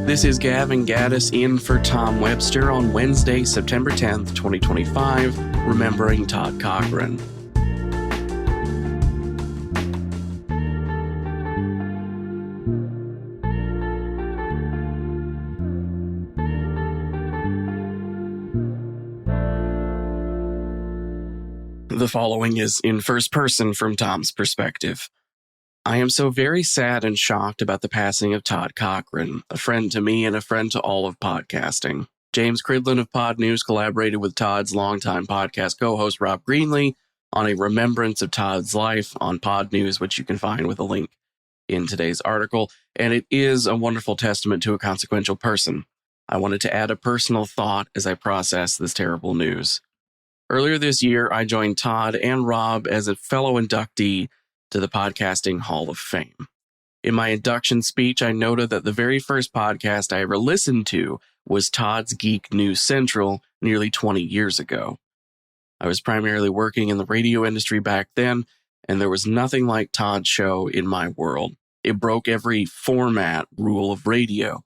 This is Gavin Gaddis in for Tom Webster on Wednesday, September 10th, 2025, remembering Todd Cochrane. The following is in first person from Tom's perspective. I am so very sad and shocked about the passing of Todd Cochrane, a friend to me and a friend to all of podcasting. James Cridlin of Pod News collaborated with Todd's longtime podcast co-host Rob Greenlee on a remembrance of Todd's life on Pod News, which you can find with a link in today's article, and it is a wonderful testament to a consequential person. I wanted to add a personal thought as I process this terrible news. Earlier this year, I joined Todd and Rob as a fellow inductee to the Podcasting Hall of Fame. In my induction speech, I noted that the very first podcast I ever listened to was Todd's Geek News Central nearly 20 years ago. I was primarily working in the radio industry back then, and there was nothing like Todd's show in my world. It broke every format rule of radio.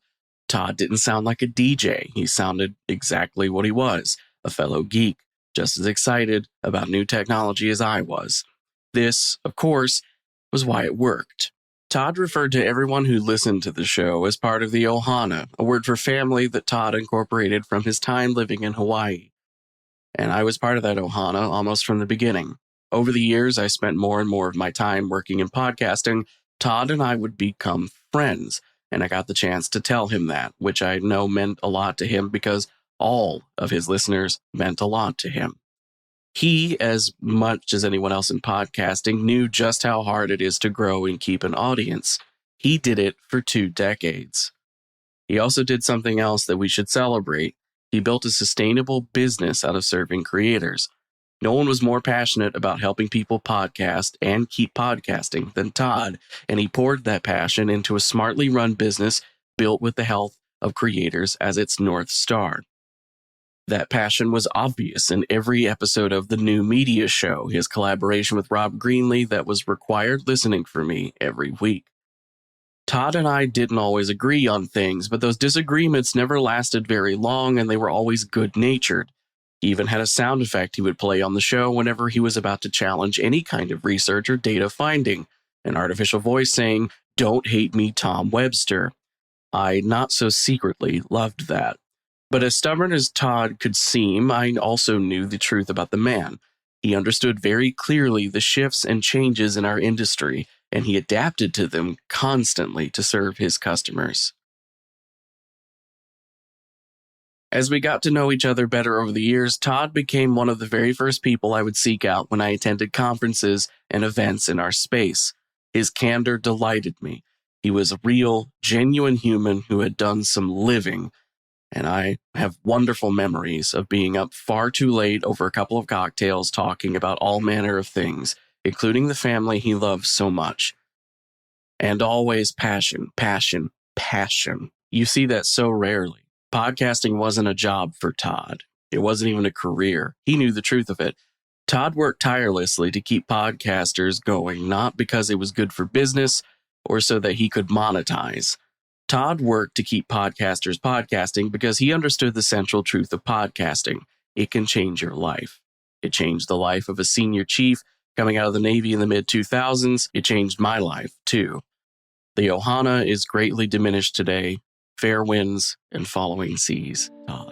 Todd didn't sound like a DJ. He sounded exactly what he was, a fellow geek, just as excited about new technology as I was. This, of course, was why it worked. Todd referred to everyone who listened to the show as part of the Ohana, a word for family that Todd incorporated from his time living in Hawaii. And I was part of that Ohana almost from the beginning. Over the years, I spent more and more of my time working in podcasting. Todd and I would become friends, and I got the chance to tell him that, which I know meant a lot to him because all of his listeners meant a lot to him. He, as much as anyone else in podcasting, knew just how hard it is to grow and keep an audience. He did it for 2 decades. He also did something else that we should celebrate. He built a sustainable business out of serving creators. No one was more passionate about helping people podcast and keep podcasting than Todd, and he poured that passion into a smartly run business built with the health of creators as its North Star. That passion was obvious in every episode of the New Media Show, his collaboration with Rob Greenlee that was required listening for me every week. Todd and I didn't always agree on things, but those disagreements never lasted very long and they were always good-natured. He even had a sound effect he would play on the show whenever he was about to challenge any kind of research or data finding, an artificial voice saying, "Don't hate me, Tom Webster." I not so secretly loved that. But as stubborn as Todd could seem, I also knew the truth about the man. He understood very clearly the shifts and changes in our industry, and he adapted to them constantly to serve his customers. As we got to know each other better over the years, Todd became one of the very first people I would seek out when I attended conferences and events in our space. His candor delighted me. He was a real, genuine human who had done some living, and I have wonderful memories of being up far too late over a couple of cocktails talking about all manner of things, including the family he loved so much. And always passion, passion, passion. You see that so rarely. Podcasting wasn't a job for Todd. It wasn't even a career. He knew the truth of it. Todd worked tirelessly to keep podcasters going, not because it was good for business or so that he could monetize. Todd worked to keep podcasters podcasting because he understood the central truth of podcasting. It can change your life. It changed the life of a senior chief coming out of the Navy in the mid-2000s. It changed my life, too. The Ohana is greatly diminished today. Fair winds and following seas, Todd.